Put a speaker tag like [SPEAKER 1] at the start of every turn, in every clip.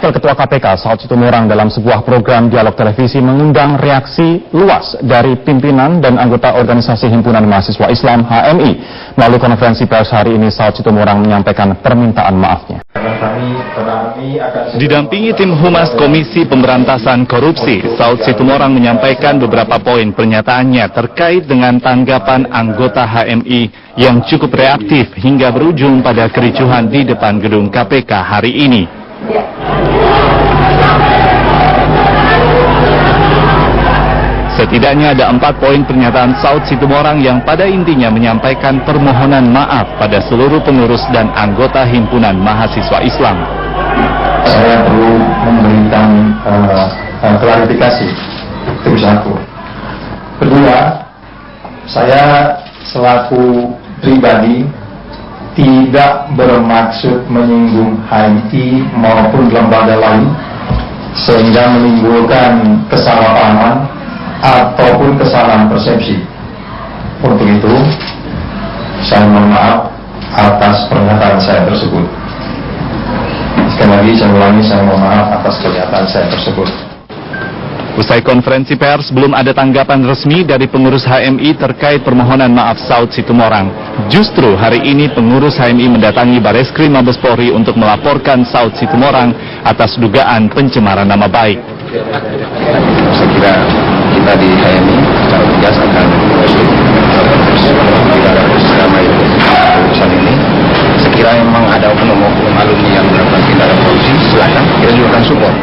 [SPEAKER 1] Wakil Ketua KPK Saud Situmorang dalam sebuah program dialog televisi mengundang reaksi luas dari pimpinan dan anggota organisasi Himpunan Mahasiswa Islam HMI. Melalui konferensi pers hari ini, Saud Situmorang menyampaikan permintaan maafnya. Didampingi tim Humas Komisi Pemberantasan Korupsi, Saud Situmorang menyampaikan beberapa poin pernyataannya terkait dengan tanggapan anggota HMI yang cukup reaktif hingga berujung pada kericuhan di depan gedung KPK hari ini. Setidaknya ada 4 poin pernyataan Saud Situmorang yang pada intinya menyampaikan permohonan maaf pada seluruh pengurus dan anggota Himpunan Mahasiswa Islam.
[SPEAKER 2] Saya perlu memberikan klarifikasi, itu satu. Kedua, saya selaku pribadi tidak bermaksud menyinggung HMI maupun lembaga lain sehingga menimbulkan kesalahpahaman ataupun kesalahan persepsi. Untuk itu, saya mohon maaf atas pernyataan saya tersebut. Sekali lagi saya ulangi, saya mohon maaf atas pernyataan saya tersebut.
[SPEAKER 1] Usai konferensi pers, belum ada tanggapan resmi dari pengurus HMI terkait permohonan maaf Saud Situmorang. Justru hari ini pengurus HMI mendatangi Bareskrim Mabes Polri untuk melaporkan Saud Situmorang atas dugaan pencemaran nama baik.
[SPEAKER 2] Saya kira kita di HMI secara tegas akan damai urusan ini. Sekira memang ada oknum-oknum alumni yang melakukan tindakan korupsi, silakan kita juga akan support.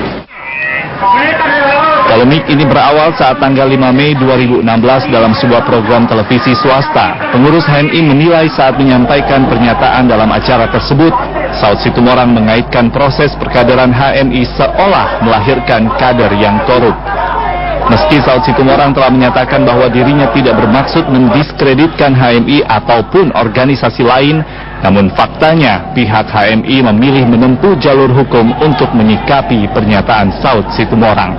[SPEAKER 1] Polemik ini berawal saat tanggal 5 Mei 2016 dalam sebuah program televisi swasta. Pengurus HMI menilai saat menyampaikan pernyataan dalam acara tersebut, Saud Situmorang mengaitkan proses perkaderan HMI seolah melahirkan kader yang korup. Meski Saud Situmorang telah menyatakan bahwa dirinya tidak bermaksud mendiskreditkan HMI ataupun organisasi lain, namun faktanya pihak HMI memilih menempuh jalur hukum untuk menyikapi pernyataan Saud Situmorang.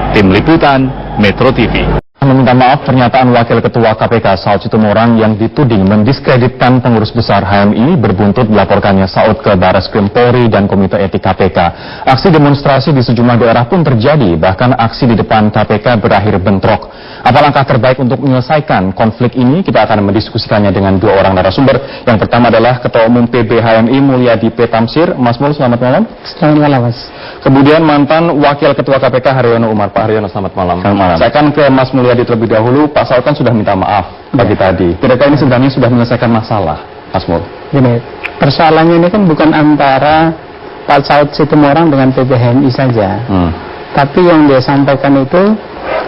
[SPEAKER 1] Tim Liputan Metro TV meminta maaf pernyataan Wakil Ketua KPK Saud Situmorang yang dituding mendiskreditkan pengurus besar HMI berbuntut dilaporkannya Saud ke Bareskrim Polri dan Komite Etik KPK. Aksi demonstrasi di sejumlah daerah pun terjadi, bahkan aksi di depan KPK berakhir bentrok. Apa langkah terbaik untuk menyelesaikan konflik ini? Kita akan mendiskusikannya dengan 2 orang narasumber. Yang pertama adalah Ketua Umum PB HMI Mulyadi P. Tamsir. Mas Mul, selamat malam.
[SPEAKER 3] Selamat malam, Mas.
[SPEAKER 1] Kemudian mantan Wakil Ketua KPK Haryono Umar. Pak Haryono, selamat malam.
[SPEAKER 3] Selamat malam.
[SPEAKER 1] Saya akan ke Mas Mulyadi terlebih dahulu. Pak Saud kan sudah minta maaf pagi tadi. Tidakkah ini sebenarnya sudah menyelesaikan masalah, Mas Mul?
[SPEAKER 3] Gini, persoalannya ini kan bukan antara Pak Saud Situmorang dengan PB HMI saja. Tapi yang dia sampaikan itu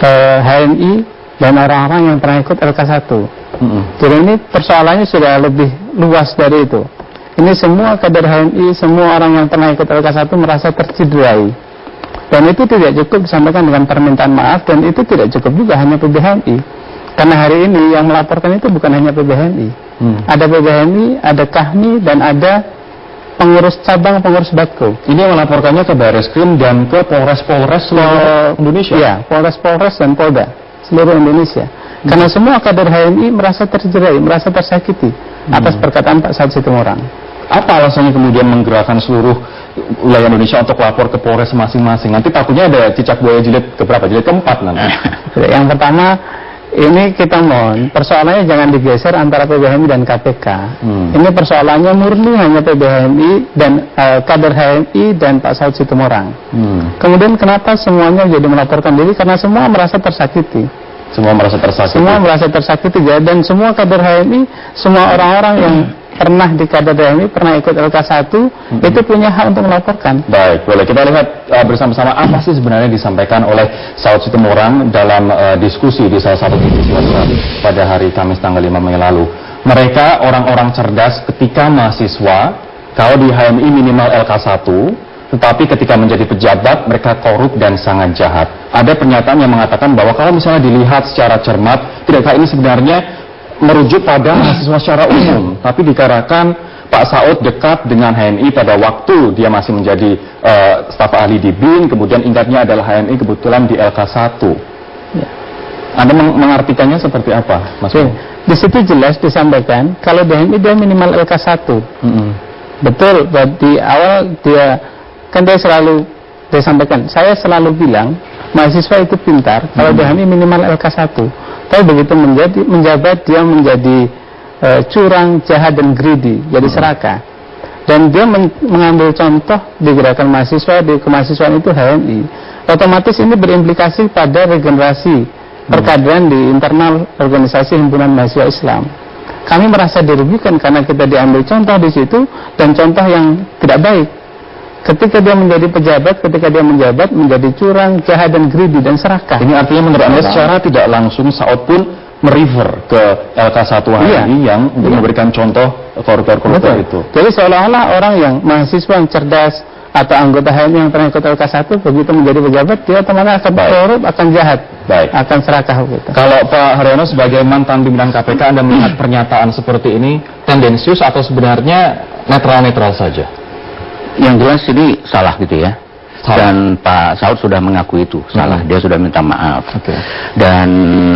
[SPEAKER 3] HMI dan orang-orang yang pernah ikut LK1. Jadi ini persoalannya sudah lebih luas dari itu. Ini semua kader HMI, semua orang yang pernah ikut LK1 merasa tercederai. Dan itu tidak cukup disampaikan dengan permintaan maaf, dan itu tidak cukup juga hanya PB HMI. Karena hari ini yang melaporkan itu bukan hanya PB HMI. Ada PB HMI, ada KAHMI, dan ada pengurus cabang, pengurus Batko.
[SPEAKER 1] Ini yang melaporkannya ke Bareskrim dan ke Polres-Polres seluruh Indonesia?
[SPEAKER 3] Iya, Polres-Polres dan Polda seluruh Indonesia. Karena semua kader HMI merasa terjerai, merasa tersakiti atas perkataan Pak Saud Situmorang.
[SPEAKER 1] Apa alasannya kemudian menggerakkan seluruh wilayah Indonesia untuk lapor ke Polres masing-masing? Nanti takutnya ada cicak buaya jilid keberapa? Jilid keempat nanti.
[SPEAKER 3] Yang pertama, ini kita mohon persoalannya jangan digeser antara PB HMI dan KPK. Ini persoalannya murni hanya PB HMI dan kader HMI dan Pak Saud Situmorang. Kemudian kenapa semuanya jadi melaporkan diri? Karena semua merasa tersakiti.
[SPEAKER 1] Semua merasa tersakiti.
[SPEAKER 3] Semua merasa tersakiti ya, dan semua kader HMI, semua orang-orang yang pernah di kader HMI, pernah ikut LK1, itu punya hak untuk melaporkan.
[SPEAKER 1] Baik, boleh kita lihat bersama-sama apa sih sebenarnya disampaikan oleh Saud Situmorang dalam diskusi di salah satu TV swasta pada hari Kamis tanggal 5 Mei lalu. Mereka orang-orang cerdas ketika mahasiswa, kalau di HMI minimal LK1, tetapi ketika menjadi pejabat mereka korup dan sangat jahat. Ada pernyataan yang mengatakan bahwa kalau misalnya dilihat secara cermat, tidakkah ini sebenarnya merujuk pada mahasiswa secara umum, tapi dikarenakan Pak Saud dekat dengan HMI pada waktu dia masih menjadi staf ahli di BIN, kemudian ingatnya adalah HMI kebetulan di LK1.
[SPEAKER 3] Ya.
[SPEAKER 1] Anda mengartikannya seperti apa, Mas?
[SPEAKER 3] Di situ jelas disampaikan kalau di HMI dia minimal LK1. Betul, di awal dia kan dia sampaikan, saya selalu bilang mahasiswa itu pintar kalau dia minimal LK1. Tapi begitu menjabat dia menjadi curang, jahat dan greedy, jadi serakah. Dan dia mengambil contoh di gerakan mahasiswa, di kemahasiswaan itu HMI. Otomatis ini berimplikasi pada regenerasi perkaderan di internal organisasi himpunan mahasiswa Islam. Kami merasa dirugikan karena kita diambil contoh di situ dan contoh yang tidak baik. Ketika dia menjadi pejabat, ketika dia menjabat menjadi curang, jahat dan greedy dan serakah.
[SPEAKER 1] Ini artinya menurut Anda secara tidak langsung Saud pun merefer ke LK1 HMI yang memberikan contoh koruptor itu.
[SPEAKER 3] Jadi seolah-olah orang yang mahasiswa yang cerdas atau anggota HMI yang pernah ikut LK1 begitu menjadi pejabat dia otomatis akan korup, akan jahat, akan serakah gitu.
[SPEAKER 1] Kalau Pak Haryono sebagai mantan pimpinan KPK, Anda melihat pernyataan seperti ini tendensius atau sebenarnya netral-netral saja?
[SPEAKER 2] Yang jelas ini salah gitu ya. Dan Pak Saud sudah mengakui itu salah, dia sudah minta maaf. Dan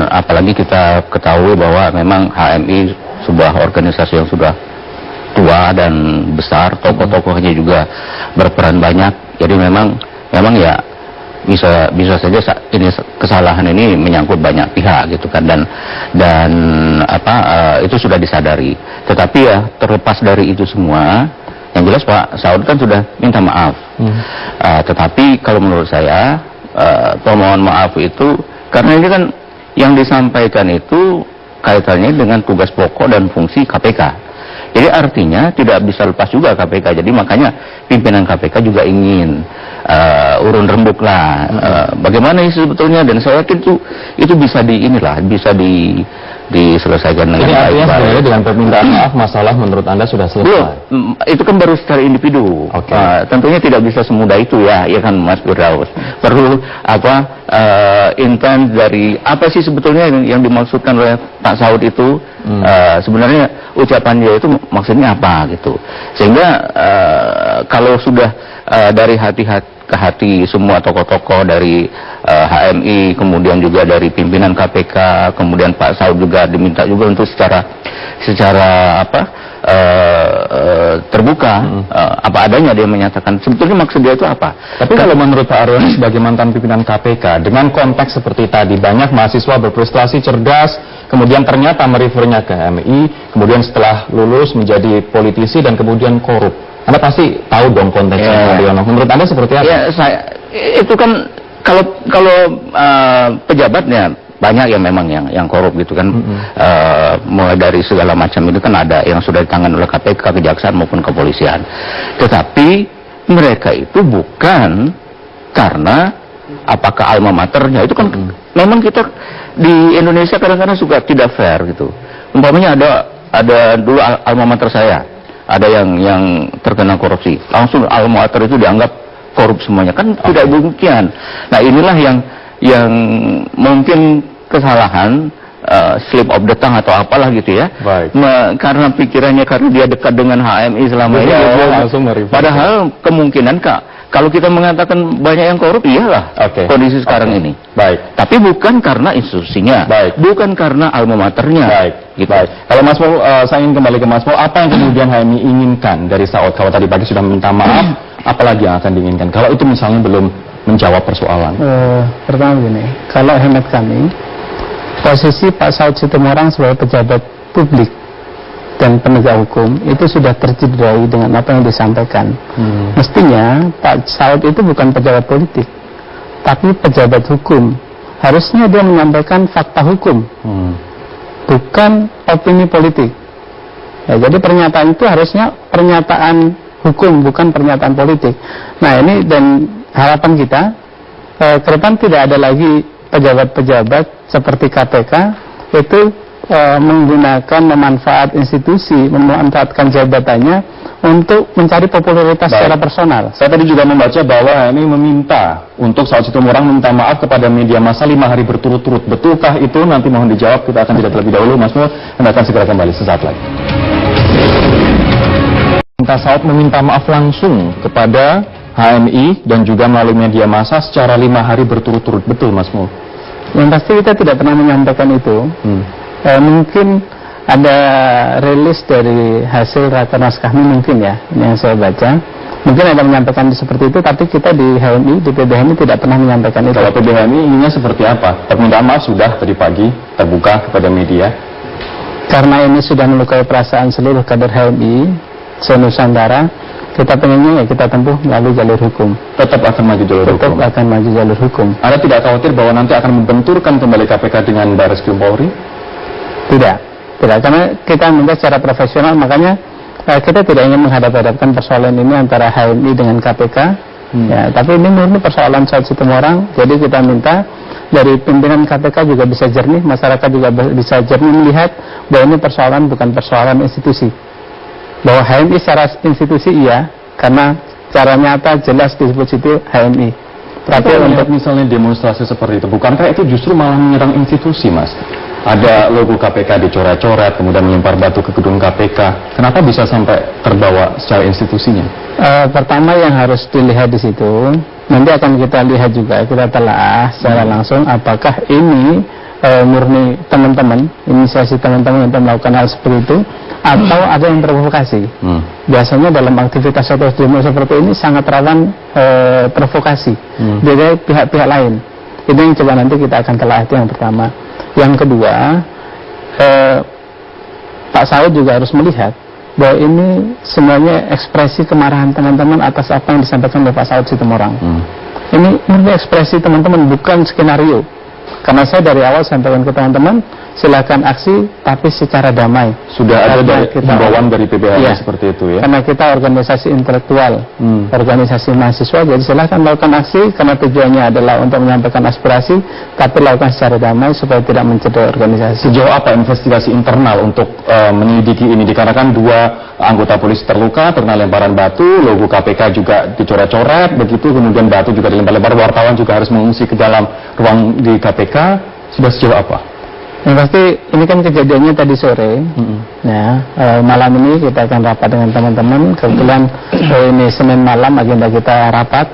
[SPEAKER 2] apalagi kita ketahui bahwa memang HMI sebuah organisasi yang sudah tua dan besar, tokoh-tokohnya juga berperan banyak. Jadi memang ya bisa saja ini kesalahan ini menyangkut banyak pihak gitu kan, dan itu sudah disadari. Tetapi ya terlepas dari itu semua, yang jelas Pak Saud kan sudah minta maaf. Tetapi kalau menurut saya permohonan maaf itu karena ini kan yang disampaikan itu kaitannya dengan tugas pokok dan fungsi KPK. Jadi artinya tidak bisa lepas juga KPK. Jadi makanya pimpinan KPK juga ingin urun rembuk lah. Bagaimana ini sebetulnya, dan saya yakin itu bisa diselesaikan dengan baik. Ini
[SPEAKER 1] artinya sebenarnya dengan permintaan maaf masalah menurut Anda sudah selesai?
[SPEAKER 2] Belum, itu kan baru secara individu. Tentunya tidak bisa semudah itu ya kan Mas Firdaus. Perlu intens dari apa sih sebetulnya yang dimaksudkan oleh Pak Saud itu. Sebenarnya ucapan dia itu maksudnya apa gitu. Sehingga kalau sudah dari hati ke hati semua tokoh-tokoh dari HMI, kemudian juga dari pimpinan KPK, kemudian Pak Saud juga diminta juga untuk secara terbuka, apa adanya dia menyatakan sebetulnya maksud dia itu apa.
[SPEAKER 1] Tapi kalau menurut Pak Haryono sebagai mantan pimpinan KPK, dengan konteks seperti tadi, banyak mahasiswa berprestasi, cerdas, kemudian ternyata merefernya ke HMI, kemudian setelah lulus menjadi politisi dan kemudian korup. Anda pasti tahu dong konteksnya Pak Haryono. Menurut Anda seperti apa?
[SPEAKER 2] Itu kan kalau pejabatnya banyak yang memang yang korup gitu kan. Mulai dari segala macam itu kan ada yang sudah ditangani oleh KPK, kejaksaan maupun kepolisian. Tetapi mereka itu bukan karena apakah alma maternya, itu kan memang kita di Indonesia kadang-kadang suka tidak fair gitu. Umpamanya ada dulu alma mater saya, ada yang terkena korupsi, langsung alma mater itu dianggap korup semuanya, kan tidak demikian. Nah inilah yang mungkin kesalahan, slip of the tongue atau apalah gitu ya. Karena pikirannya karena dia dekat dengan HMI selama ini, padahal kemungkinan kalau kita mengatakan banyak yang korup, iyalah kondisi sekarang ini. Tapi bukan karena institusinya, bukan karena alma maternya.
[SPEAKER 1] Kalau Mas Mo, saya ingin kembali ke Mas Mo, apa yang kemudian HMI inginkan dari Saud? Kalau tadi pagi sudah minta maaf, apalagi yang akan diinginkan? Kalau itu misalnya belum menjawab persoalan.
[SPEAKER 3] Pertama gini, kalau hemat kami, posisi Pak Saud Situmorang sebagai pejabat publik dan penegak hukum itu sudah tercederai dengan apa yang disampaikan. Mestinya Pak Saud itu bukan pejabat politik, tapi pejabat hukum. Harusnya dia menyampaikan fakta hukum, bukan opini politik. Ya, jadi pernyataan itu harusnya pernyataan hukum, bukan pernyataan politik. Nah ini, dan harapan kita ke depan tidak ada lagi pejabat-pejabat seperti KPK itu menggunakan, memanfaat institusi, memanfaatkan jabatannya untuk mencari popularitas secara personal.
[SPEAKER 1] Saya tadi juga membaca bahwa ini meminta untuk Saud Situmorang meminta maaf kepada media massa 5 hari berturut-turut. Betulkah itu? Nanti mohon dijawab. Kita akan jeda terlebih dahulu. Mas Mo, Anda akan segera kembali sesaat lagi. Minta Saud meminta maaf langsung kepada HMI dan juga melalui media massa secara 5 hari berturut-turut. Betul Mas Mo?
[SPEAKER 3] Yang pasti kita tidak pernah menyampaikan itu. Mungkin ada rilis dari hasil rakernas kami mungkin ya, yang saya baca, Mungkin ada menyampaikan seperti itu, tapi kita di HMI, di PBHMI tidak pernah menyampaikan itu.
[SPEAKER 4] Kalau PBHMI inginnya seperti apa? Permintaan maaf sudah tadi pagi terbuka kepada media.
[SPEAKER 3] Karena ini sudah melukai perasaan seluruh kader HMI se-Nusantara, kita pengennya ya kita tempuh melalui jalur hukum.
[SPEAKER 4] Tetap akan maju jalur hukum.
[SPEAKER 3] Tetap akan maju jalur hukum.
[SPEAKER 4] Anda tidak khawatir bahwa nanti akan membenturkan kembali KPK dengan Barreskrim Polri?
[SPEAKER 3] Tidak, karena kita minta secara profesional, makanya kita tidak ingin menghadap-hadapkan persoalan ini antara HMI dengan KPK. Ya, tapi ini murni persoalan Saud Situmorang. Jadi kita minta dari pimpinan KPK juga bisa jernih, masyarakat juga bisa jernih melihat bahwa ini persoalan bukan persoalan institusi. Bahwa HMI secara institusi iya, karena cara nyata jelas disebut situ HMI. Tapi untuk
[SPEAKER 4] misalnya demonstrasi seperti itu, bukankah itu justru malah menyerang institusi, Mas? Ada logo KPK dicoret-coret, kemudian melempar batu ke gedung KPK. Kenapa bisa sampai terbawa secara institusinya?
[SPEAKER 3] Pertama yang harus dilihat di situ, nanti akan kita lihat juga, kita telah secara langsung apakah ini murni teman-teman, inisiasi teman-teman untuk melakukan hal seperti itu, atau ada yang provokasi. Biasanya dalam aktivitas atau demo seperti ini sangat rawan provokasi dari pihak-pihak lain. Itu yang coba nanti kita akan telah, itu yang pertama. Yang kedua, Pak Saud juga harus melihat bahwa ini sebenarnya ekspresi kemarahan teman-teman atas apa yang disampaikan oleh Pak Saud Situmorang. Ini ekspresi teman-teman, bukan skenario. Karena saya dari awal sampaikan ke teman-teman, silakan aksi tapi secara damai.
[SPEAKER 4] Sudah ada dari himbauan dari PBHMI seperti itu ya.
[SPEAKER 3] Karena kita organisasi intelektual, organisasi mahasiswa, jadi silakan lakukan aksi karena tujuannya adalah untuk menyampaikan aspirasi, tapi lakukan secara damai supaya tidak mencederai organisasi.
[SPEAKER 4] Sejauh apa investigasi internal untuk menyelidiki ini? Dikarenakan 2 anggota polisi terluka karena lemparan batu, logo KPK juga dicoret-coret, begitu, kemudian batu juga dilempar-lempar, wartawan juga harus mengungsi ke dalam ruang di KPK. Sudah sejauh apa?
[SPEAKER 3] Yang pasti ini kan kejadiannya tadi sore. Ya, malam ini kita akan rapat dengan teman-teman. Kebetulan ini Senin malam agenda kita rapat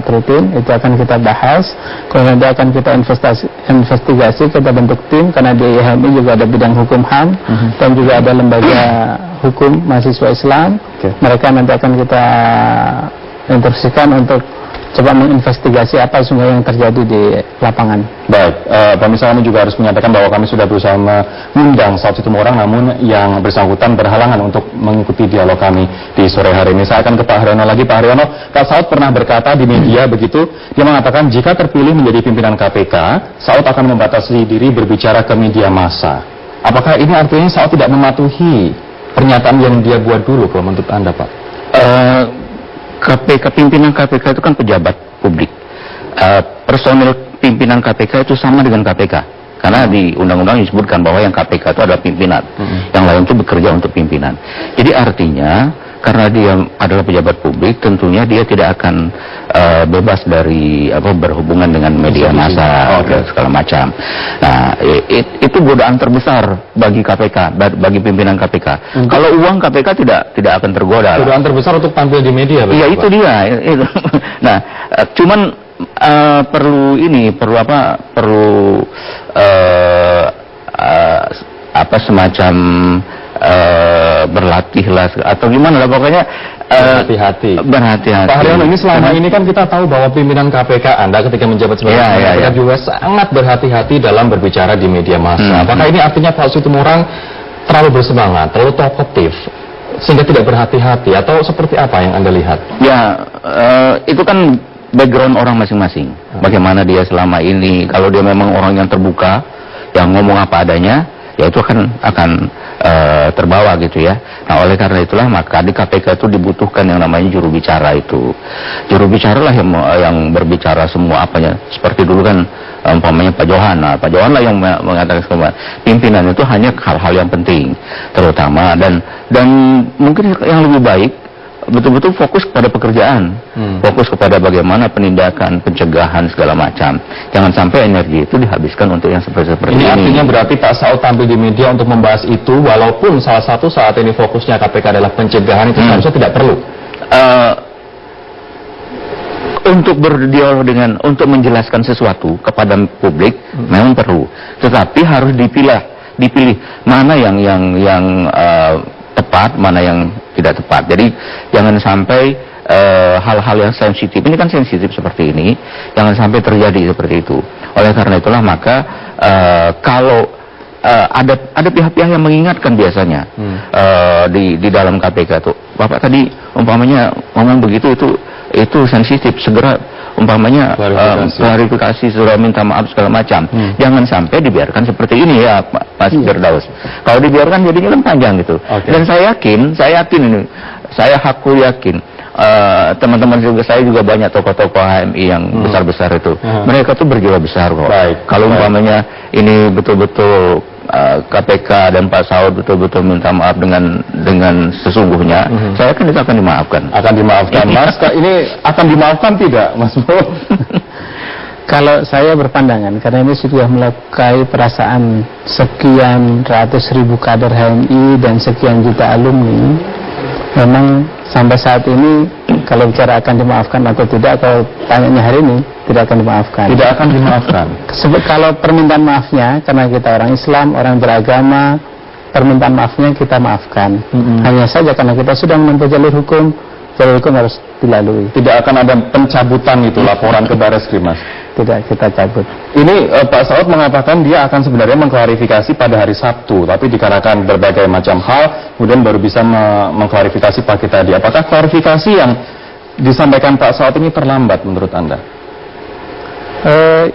[SPEAKER 3] rutin. Itu akan kita bahas. Kemudian nanti akan kita investigasi, kita bentuk tim karena di HMI juga ada bidang hukum HAM dan juga ada lembaga hukum mahasiswa Islam. Mereka nanti akan kita instruksikan untuk coba menginvestigasi apa sungguh yang terjadi di lapangan.
[SPEAKER 4] Baik, pemirsa, kami juga harus menyatakan bahwa kami sudah berusaha mengundang Saud Situmorang, namun yang bersangkutan berhalangan untuk mengikuti dialog kami di sore hari ini. Saya akan ke Pak Haryono lagi. Pak Haryono, Pak Saud pernah berkata di media begitu, dia mengatakan jika terpilih menjadi pimpinan KPK, Saud akan membatasi diri berbicara ke media massa. Apakah ini artinya Saud tidak mematuhi pernyataan yang dia buat dulu, kalau menurut Anda, Pak?
[SPEAKER 2] Pimpinan KPK itu kan pejabat publik. Personil pimpinan KPK itu sama dengan KPK. Karena di undang-undang disebutkan bahwa yang KPK itu adalah pimpinan. Yang lain itu bekerja untuk pimpinan. Jadi artinya, karena dia adalah pejabat publik, tentunya dia tidak akan bebas dari berhubungan dengan media massa dan segala macam. Nah, itu godaan terbesar bagi KPK, bagi pimpinan KPK. Kalau uang KPK tidak akan tergoda.
[SPEAKER 4] Godaan terbesar untuk tampil di media.
[SPEAKER 2] Iya, itu dia. Itu. Nah, cuman perlu semacam berlatihlah atau gimana lah, pokoknya
[SPEAKER 4] berhati-hati. Pak Haryono, ini selama ini kan kita tahu bahwa pimpinan KPK Anda ketika menjabat sebagai pimpinan KPK juga sangat berhati-hati dalam berbicara di media massa. Apakah ini artinya Pak Situmorang terlalu bersemangat, terlalu talkatif, sehingga tidak berhati-hati, atau seperti apa yang Anda lihat? Ya,
[SPEAKER 2] itu kan background orang masing-masing. Bagaimana dia selama ini, kalau dia memang orang yang terbuka, yang ngomong apa adanya, ya itu akan terbawa gitu ya. Nah, oleh karena itulah maka di KPK itu dibutuhkan yang namanya juru bicara itu. Juru bicara lah yang berbicara semua apanya. Seperti dulu kan umpamanya Pak Johan. Nah, Pak Johan lah yang mengatakan semua. Pimpinan itu hanya hal-hal yang penting, terutama dan mungkin yang lebih baik betul-betul fokus kepada pekerjaan, fokus kepada bagaimana penindakan, pencegahan segala macam. Jangan sampai energi itu dihabiskan untuk yang seperti ini.
[SPEAKER 4] Ini artinya berarti Pak Saud tampil di media untuk membahas itu, walaupun salah satu saat ini fokusnya KPK adalah pencegahan, itu seharusnya tidak perlu.
[SPEAKER 2] Untuk berdialog untuk menjelaskan sesuatu kepada publik memang perlu, tetapi harus dipilih mana yang tepat, mana yang tidak tepat. Jadi jangan sampai hal-hal yang sensitif, ini kan sensitif seperti ini, jangan sampai terjadi seperti itu. Oleh karena itulah maka kalau ada pihak-pihak yang mengingatkan biasanya di dalam KPK tuh, Bapak tadi umpamanya ngomong begitu itu sensitif, segera umpamanya klarifikasi, sudah minta maaf segala macam. Jangan sampai dibiarkan seperti ini ya Mas Firdaus. Kalau dibiarkan jadinya kan panjang gitu. Dan saya yakin ini, saya yakin teman-teman juga, saya juga banyak tokoh-tokoh HMI yang besar-besar itu. Mereka tuh berjiwa besar kok. Kalau umpamanya ini betul-betul KPK dan Pak Saud betul-betul minta maaf dengan sesungguhnya, saya yakin itu akan dimaafkan.
[SPEAKER 4] Akan dimaafkan, Mas. Ini akan dimaafkan tidak, Mas Bo?
[SPEAKER 3] Kalau saya berpandangan, karena ini sudah melukai perasaan sekian ratus ribu kader HMI dan sekian juta alumni, memang sampai saat ini kalau bicara akan dimaafkan atau tidak, kalau tanyanya hari ini, tidak akan dimaafkan. Tidak akan dimaafkan. Sebab kalau permintaan maafnya, karena kita orang Islam, orang beragama, permintaan maafnya kita maafkan. Hanya saja karena kita sudah menempuh jalur hukum harus dilalui. Tidak akan ada pencabutan itu laporan ke Barreskrim, Mas? Tidak, kita cabut. Ini Pak Saud mengatakan dia akan sebenarnya mengklarifikasi pada hari Sabtu, tapi dikarenakan berbagai macam hal, kemudian baru bisa mengklarifikasi pagi tadi. Apakah klarifikasi yang disampaikan Pak Saud ini terlambat menurut Anda?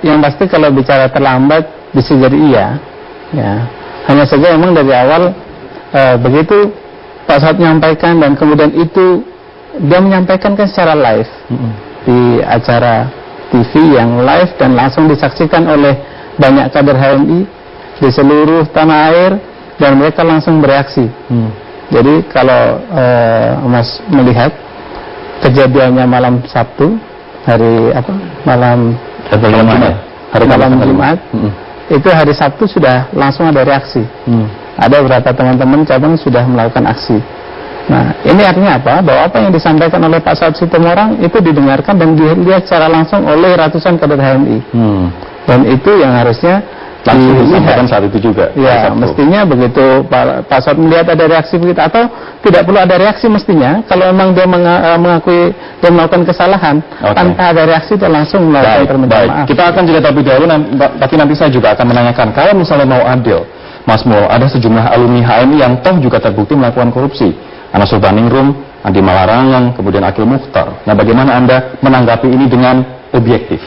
[SPEAKER 3] Yang pasti kalau bicara terlambat bisa jadi iya. Ya. Hanya saja memang dari awal begitu Pak Saud menyampaikan dan kemudian itu dia menyampaikan kan secara live di acara TV yang live dan langsung disaksikan oleh banyak kader HMI di seluruh tanah air dan mereka langsung bereaksi. Jadi kalau Mas melihat kejadiannya malam Sabtu, malam Jumat, itu hari Sabtu sudah langsung ada reaksi. Ada beberapa teman-teman cabang sudah melakukan aksi. Nah, ini artinya apa? Bahwa apa yang disampaikan oleh Pak Saud Situmorang itu didengarkan dan dilihat secara langsung oleh ratusan kader HMI. Dan itu yang harusnya langsung disampaikan saat itu juga. Ya, mestinya begitu Pak Saud melihat ada reaksi begitu, atau tidak perlu ada reaksi mestinya. Kalau memang dia mengakui dia melakukan kesalahan, tanpa ada reaksi itu langsung melakukan permintaan maaf. Kita akan juga terlebih dahulu, tapi nanti saya juga akan menanyakan, kalau misalnya mau adil, Mas Mo, ada sejumlah alumni HMI yang toh juga terbukti melakukan korupsi. Anas Urbaningrum, Andi Malarangang, kemudian Akil Mukhtar. Nah, bagaimana Anda menanggapi ini dengan objektif?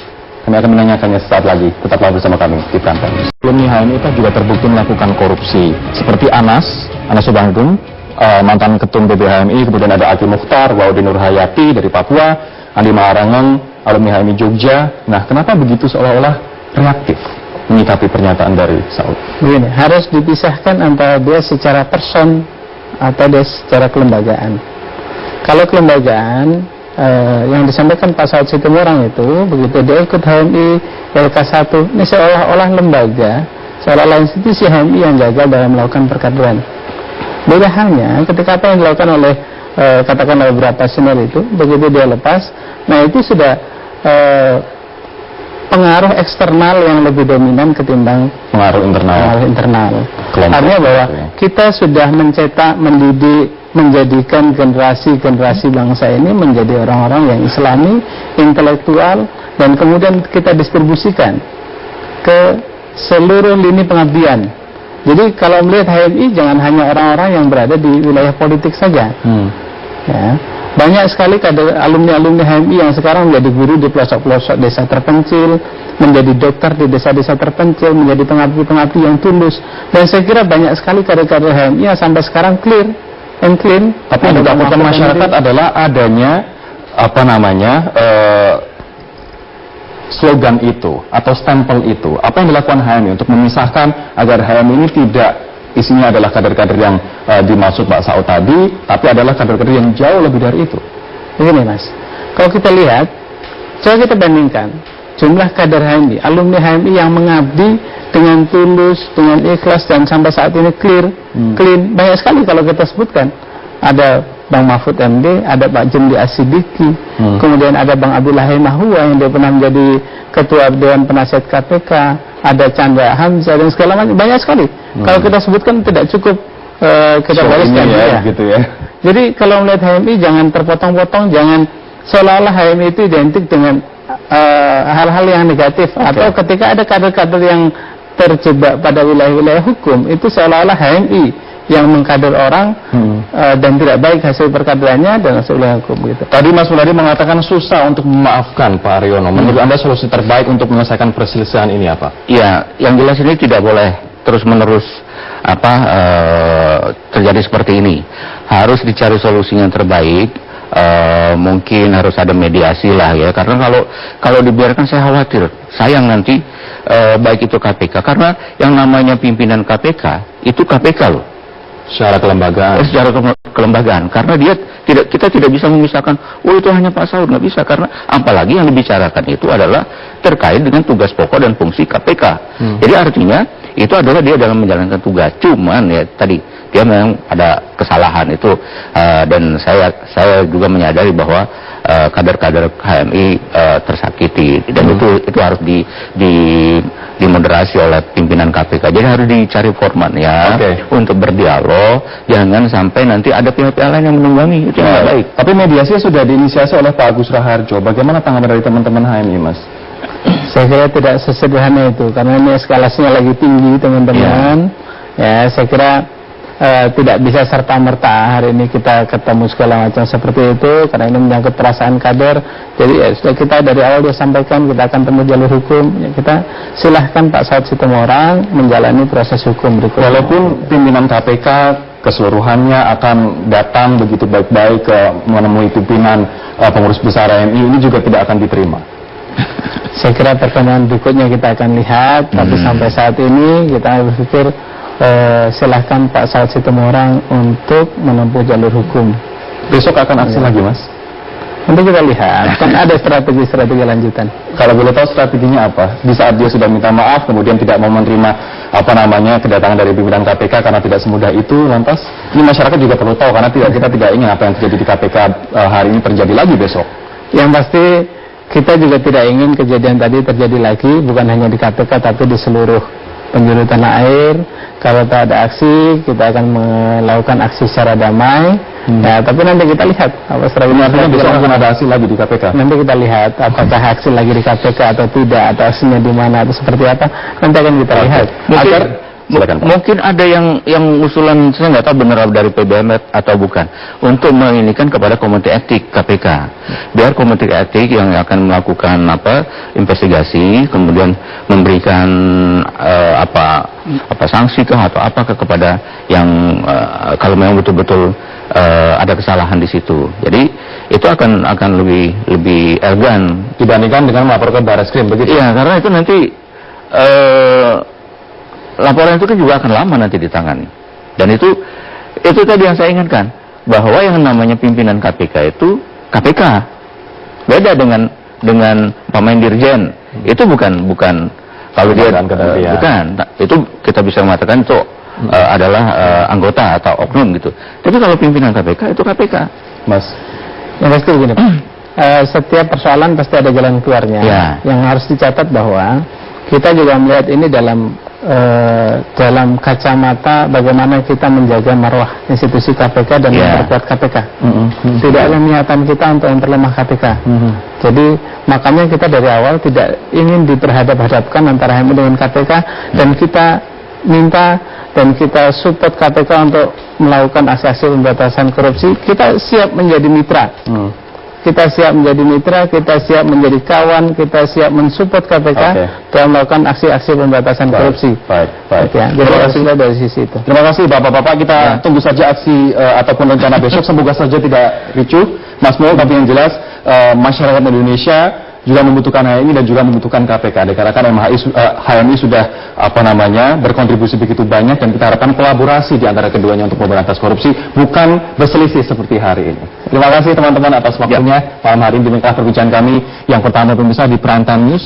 [SPEAKER 3] Kami akan menanyakannya sesaat lagi. Tetaplah bersama kami di Prime Time. Alumni HMI itu juga terbukti melakukan korupsi. Seperti Anas Urbaningrum, mantan ketum BBHMI, kemudian ada Akil Mukhtar, Waudin Nurhayati dari Papua, Andi Malarangang, alumni HMI Jogja. Nah, kenapa begitu seolah-olah reaktif menyikapi pernyataan dari Saud? Begini, harus dipisahkan antara dia secara person atau dia secara kelembagaan. Kalau kelembagaan yang disampaikan Pak Saud Situmorang itu, begitu dia ikut HMI LK1, ini seolah-olah lembaga, seolah-olah institusi HMI yang gagal dalam melakukan perkaderan. Beda halnya ketika apa yang dilakukan oleh katakanlah beberapa senior itu, begitu dia lepas, nah itu sudah pengaruh eksternal yang lebih dominan ketimbang pengaruh internal. Artinya bahwa kita sudah mencetak, mendidik, menjadikan generasi bangsa ini menjadi orang-orang yang islami, intelektual, dan kemudian kita distribusikan ke seluruh lini pengabdian. Jadi kalau melihat HMI jangan hanya orang-orang yang berada di wilayah politik saja. Ya. Banyak sekali kader alumni-alumni HMI yang sekarang menjadi guru di pelosok-pelosok desa terpencil, menjadi dokter di desa-desa terpencil, menjadi pengabdi-pengabdi yang tulus. Dan saya kira banyak sekali kader-kader HMI yang sampai sekarang clear and clean. Tapi yang ditakutkan masyarakat adalah adanya slogan itu atau stempel itu. Apa yang dilakukan HMI untuk memisahkan agar HMI ini tidak isinya adalah kader-kader yang dimaksud Pak Saud tadi, tapi adalah kader-kader yang jauh lebih dari itu. Begini Mas, kalau kita lihat, coba kita bandingkan jumlah kader HMI, alumni HMI yang mengabdi dengan tulus, dengan ikhlas, dan sampai saat ini clean. Banyak sekali kalau kita sebutkan. Ada Bang Mahfud MD, ada Pak Jemli Asidiki, kemudian ada Bang Abdullah Mahua yang dia pernah menjadi Ketua Dewan Penasihat KPK, ada Chandra Hamzah dan segala macam, banyak sekali. Kalau kita sebutkan tidak cukup kita bariskan ya. Gitu ya. Jadi kalau melihat HMI jangan terpotong-potong, jangan seolah-olah HMI itu identik dengan hal-hal yang negatif, atau ketika ada kader-kader yang terjebak pada wilayah-wilayah hukum, itu seolah-olah HMI yang mengkader orang dan tidak baik hasil perkaderannya dan hasil wilayah hukum gitu.
[SPEAKER 4] Tadi Mas Muladi mengatakan susah untuk memaafkan Pak Haryono. Menurut Anda solusi terbaik untuk menyelesaikan perselisihan ini apa?
[SPEAKER 2] Ya, yang jelas ini tidak boleh terus-menerus terjadi seperti ini. Harus dicari solusi yang terbaik. Mungkin harus ada mediasi lah ya, karena kalau dibiarkan saya khawatir, sayang nanti baik itu KPK, karena yang namanya pimpinan KPK itu KPK loh.
[SPEAKER 4] Secara kelembagaan.
[SPEAKER 2] Secara kelembagaan, karena kita tidak bisa memisahkan, oh itu hanya Pak Saud, nggak bisa, karena apalagi yang dibicarakan itu adalah terkait dengan tugas pokok dan fungsi KPK. Jadi artinya itu adalah dia dalam menjalankan tugas, cuman ya tadi dia memang ada kesalahan itu, dan saya juga menyadari bahwa kader-kader HMI tersakiti, dan itu harus dimoderasi oleh pimpinan KPK. Jadi harus dicari formatnya untuk berdialog, jangan sampai nanti ada pihak-pihak lain yang menunggangi, itu yang baik.
[SPEAKER 4] Tapi mediasi sudah diinisiasi oleh Pak Agus Raharjo. Bagaimana tanggapan dari teman-teman HMI, Mas?
[SPEAKER 3] Saya kira tidak sesederhana itu, karena ini eskalasinya lagi tinggi teman-teman. Ya, saya kira tidak bisa serta-merta hari ini kita ketemu segala macam seperti itu, karena ini menyangkut perasaan kader. Jadi ya, sudah kita dari awal dia sampaikan kita akan temui jalur hukum, ya, kita silahkan Pak Saud Situmorang menjalani proses hukum berikutnya.
[SPEAKER 4] Walaupun pimpinan KPK keseluruhannya akan datang begitu baik-baik ke menemui pimpinan pengurus besar HMI, ini juga tidak akan diterima.
[SPEAKER 3] Saya kira pertemuan berikutnya kita akan lihat, tapi sampai saat ini kita berpikir silahkan Pak Saud Situmorang untuk menempuh jalur hukum.
[SPEAKER 4] Besok akan aksi lagi, Mas?
[SPEAKER 3] Nanti kita lihat, kan ada strategi-strategi lanjutan.
[SPEAKER 4] Kalau boleh tahu strateginya apa? Di saat dia sudah minta maaf, kemudian tidak mau menerima kedatangan dari pimpinan KPK karena tidak semudah itu, lantas ini masyarakat juga perlu tahu, karena kita tidak ingin apa yang terjadi di KPK hari ini terjadi lagi besok.
[SPEAKER 3] Yang pasti kita juga tidak ingin kejadian tadi terjadi lagi, bukan hanya di KPK tapi di seluruh penjuru tanah air. Kalau tak ada aksi, kita akan melakukan aksi secara damai. Nah, tapi nanti kita lihat apa strategi.
[SPEAKER 4] Artinya besok akan ada aksi lagi di KPK.
[SPEAKER 3] Nanti kita lihat apakah aksi lagi di KPK atau tidak, atau aksinya di mana atau seperti apa. Nanti akan kita lihat.
[SPEAKER 2] Mungkin ada yang usulan, saya nggak tahu benar dari PBM atau bukan, untuk menginikan kepada komite etik KPK, biar komite etik yang akan melakukan investigasi, kemudian memberikan sanksi atau apakah kepada yang kalau memang betul-betul ada kesalahan di situ. Jadi itu akan lebih elegan
[SPEAKER 4] dibandingkan dengan melapor ke Barreskrim, begitu?
[SPEAKER 2] Iya, karena itu nanti laporan itu kan juga akan lama nanti ditangani. Dan itu tadi yang saya ingatkan, bahwa yang namanya pimpinan KPK itu KPK. Beda dengan pemain dirjen. Itu bukan kalau dia bukan. Itu kita bisa mengatakan itu adalah anggota atau oknum gitu. Tapi kalau pimpinan KPK itu KPK.
[SPEAKER 3] Mas, yang pasti begini, setiap persoalan pasti ada jalan keluarnya.
[SPEAKER 2] Ya.
[SPEAKER 3] Yang harus dicatat bahwa kita juga melihat ini dalam kacamata bagaimana kita menjaga marwah institusi KPK dan memperkuat KPK. Tidak ada niatan kita untuk memperlemah KPK. Jadi makanya kita dari awal tidak ingin diperhadap-hadapkan antara HMI dengan KPK, dan kita minta dan kita support KPK untuk melakukan aksi-aksi pemberantasan korupsi. Kita siap menjadi mitra. Kita siap menjadi mitra, kita siap menjadi kawan, kita siap mensupport KPK dalam melakukan aksi-aksi pemberantasan korupsi.
[SPEAKER 4] Baik.
[SPEAKER 3] Ya, terima kasih dari sisi itu.
[SPEAKER 4] Terima kasih Bapak-bapak, kita tunggu saja aksi ataupun rencana besok. Semoga saja tidak ricuh, Mas Mul, tapi yang jelas masyarakat Indonesia juga membutuhkan HMI dan juga membutuhkan KPK. Dikarenakan HMI sudah berkontribusi begitu banyak, dan kita harapkan kolaborasi di antara keduanya untuk memberantas korupsi, bukan berselisih seperti hari ini. Terima kasih teman-teman atas waktunya malam hari ini. Demikian perbincangan kami yang pertama pemirsa di Prime Time News.